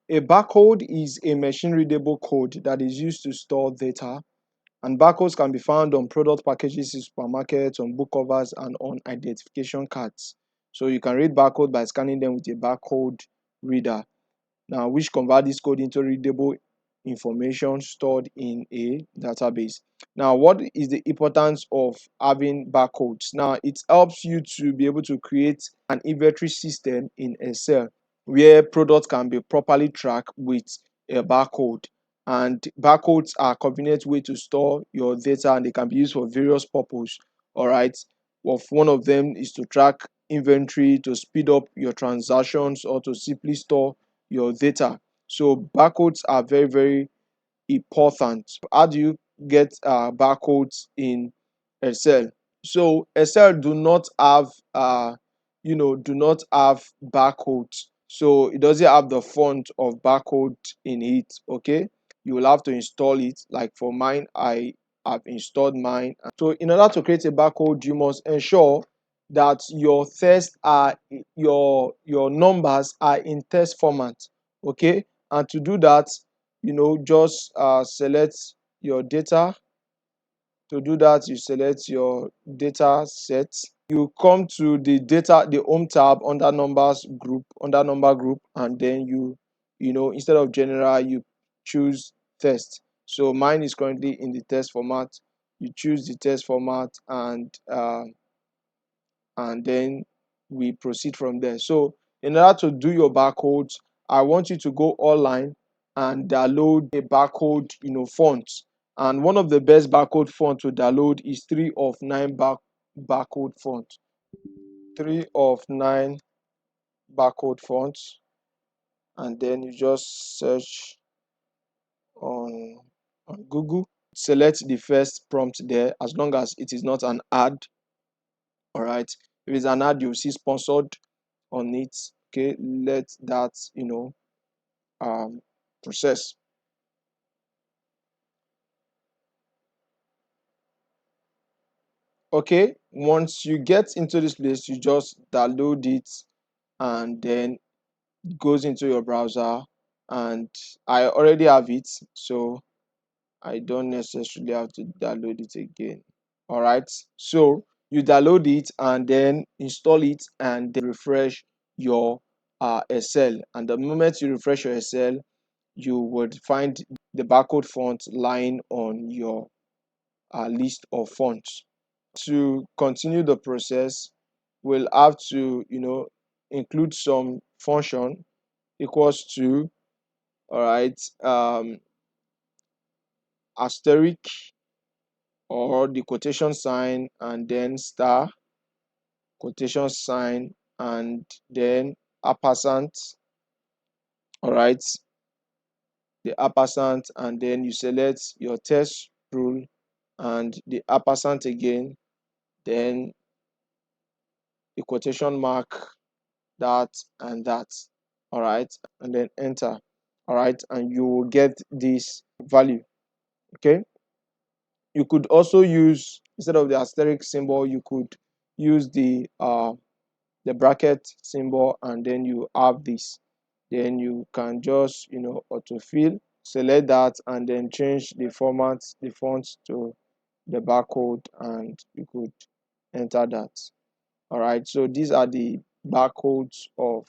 A barcode is a machine readable code that is used to store data, and barcodes can be found on product packages in supermarkets, on book covers, and on identification cards. So you can read barcode by scanning them with a barcode reader, now which convert this code into readable information stored in a database. Now, what is the importance of having barcodes? Now, it helps you to be able to create an inventory system in Excel where products can be properly tracked with a barcode. And barcodes are a convenient way to store your data, and they can be used for various purposes. All right. One of them is to track inventory, to speed up your transactions, or to simply store your data. So barcodes are very, very important. How do you get barcodes in Excel? So Excel do not have do not have barcodes. So it doesn't have the font of barcode in it. Okay, you will have to install it. Like for mine, I have installed mine. So in order to create a barcode, you must ensure that your text are your numbers are in text format. Okay, and to do that, just select your data. To do that, you select your data set. You come to the home tab under number group, and then instead of general, you choose text. So mine is currently in the text format. You choose the text format, and then we proceed from there. So in order to do your barcodes, I want you to go online and download a barcode font. And one of the best barcode font to download is 3 of 9 barcode font. 3 of 9 barcode fonts, and then you just search on Google. Select the first prompt there, as long as it is not an ad. All right, if it's an ad, you'll see sponsored on it. Okay, let that process. Okay, once you get into this place, you just download it, and then it goes into your browser. And I already have it, so I don't necessarily have to download it again. All right, so you download it and then install it, and then refresh your Excel. And the moment you refresh your Excel, you would find the barcode font lying on your list of fonts. To continue the process, we'll have to include some function equals to, all right, asterisk, or the quotation sign, and then star, quotation sign, and then ampersand. All right, the ampersand, and then you select your test rule and the ampersand again, then the quotation mark, that and that. All right, and then enter. All right, and you will get this value. Okay, you could also use, instead of the asterisk symbol, you could use the bracket symbol, and then you have this. Then you can just autofill, select that, and then change the format, the font to the barcode, and you could enter that. All right, so these are the barcodes of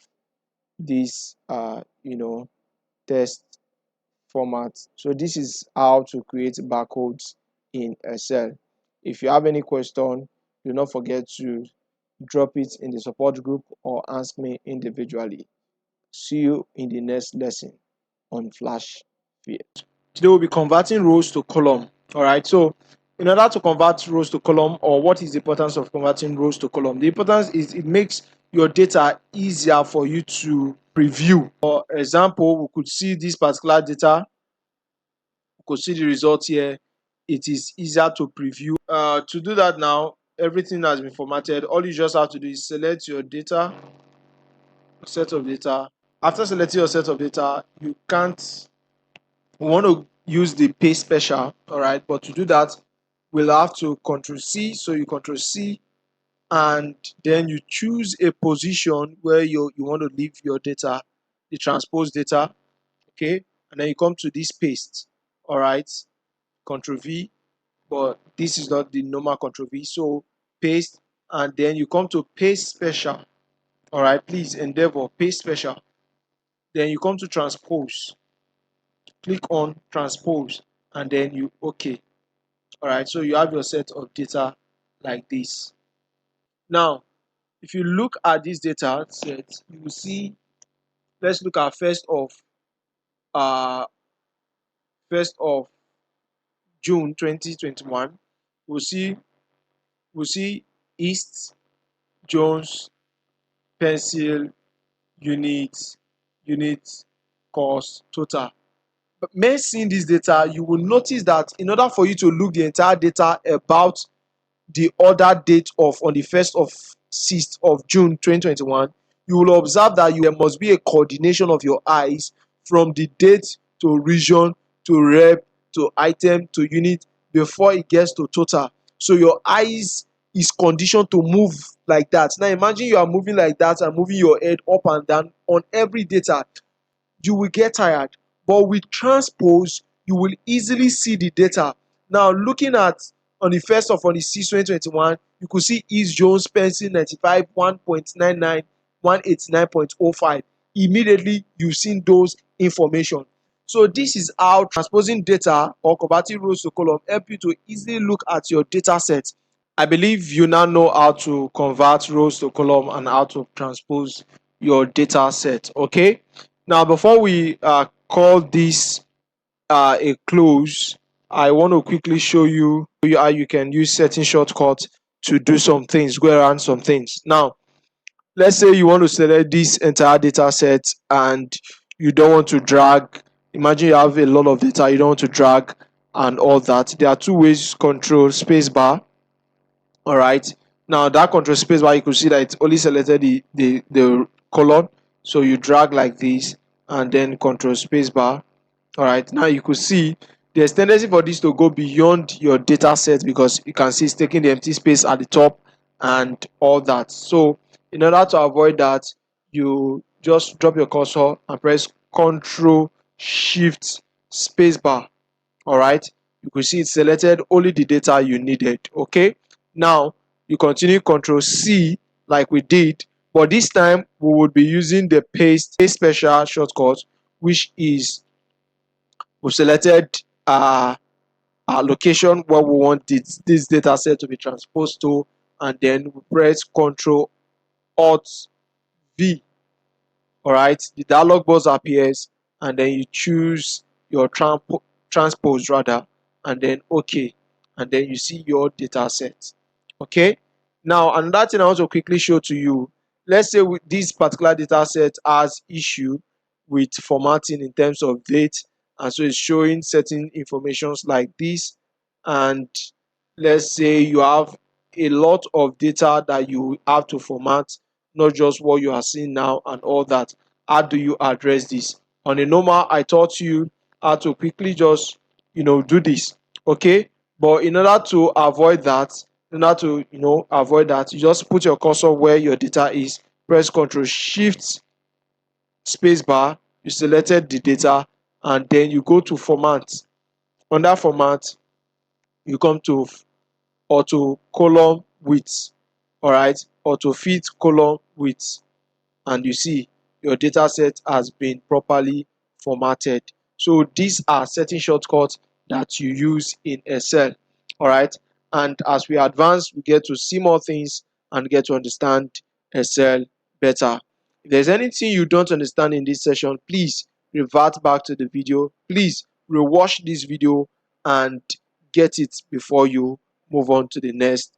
this test format. So this is how to create barcodes in Excel. If you have any question, do not forget to drop it in the support group or ask me individually. See you in the next lesson on Flash Field. Today we'll be converting rows to column. All right, so in order to convert rows to column, or what is the importance of converting rows to column? The importance is it makes your data easier for you to preview. For example, we could see this particular data, we could see the result here. It is easier to preview. To do that now, everything has been formatted. All you just have to do is select your data, set of data. After selecting your set of data, you want to use the paste special. All right, but to do that, we'll have to Control C. So you Control C, and then you choose a position where you want to leave your data, the transpose data. okay, and then you come to this paste. All right, Control V, but this is not the normal Control V. So paste, and then you come to paste special. All right, please endeavor paste special. Then you come to transpose. Click on transpose, and then you okay. All right, so you have your set of data like this. Now, if you look at this data set, you will see. Let's look at uh first of June 2021. We'll see East, Jones, pencil, unit, unit, cost, total. But when seeing this data, you will notice that in order for you to look the entire data about the order date of on the 1st of 6th of June 2021, you will observe that there must be a coordination of your eyes from the date to region to rep to item to unit before it gets to total. So your eyes is conditioned to move like that. Now imagine you are moving like that and moving your head up and down on every data. You will get tired. But with transpose, you will easily see the data. Now, looking at on the 1st of on the 6th, 2021, you could see East Jones pencil 95, 1.99, 189.05. Immediately, you've seen those information. So this is how transposing data or converting rows to column help you to easily look at your data set. I believe you now know how to convert rows to column and how to transpose your data set. Okay. Now, before we call this a close, I want to quickly show you how you can use certain shortcuts to do some things, go around some things. Now, let's say you want to select this entire data set and you don't want to drag. Imagine you have a lot of data, you don't want to drag and all that. There are two ways: control space bar. All right, now that control space bar, you could see that it's only selected the column, so you drag like this and then control space bar. All right, now you could see there's tendency for this to go beyond your data set because you can see it's taking the empty space at the top and all that. So in order to avoid that, you just drop your cursor and press control shift space bar. All right, you could see it selected only the data you needed. Okay, now you continue control C like we did, but this time we would be using the paste special shortcut, which is we selected our location where we want this data set to be transposed to, and then we press control alt V. All right, the dialog box appears, and then you choose your transpose rather, and then okay, and then you see your data set. Okay, now another thing I want to quickly show to you, let's say with this particular data set has issue with formatting in terms of date, and so it's showing certain informations like this, and let's say you have a lot of data that you have to format, not just what you are seeing now and all that. How do you address this? On a normal, I taught you how to quickly just do this. Okay, but in order to avoid that, you just put your cursor where your data is, press control shift space bar, you selected the data, and then you go to format. Under format, you come to auto column width. All right, auto fit column width, and you see your data set has been properly formatted. So these are certain shortcuts that you use in Excel. All right, and as we advance, we get to see more things and get to understand Excel better. If there's anything you don't understand in this session, please revert back to the video. Please rewatch this video and get it before you move on to the next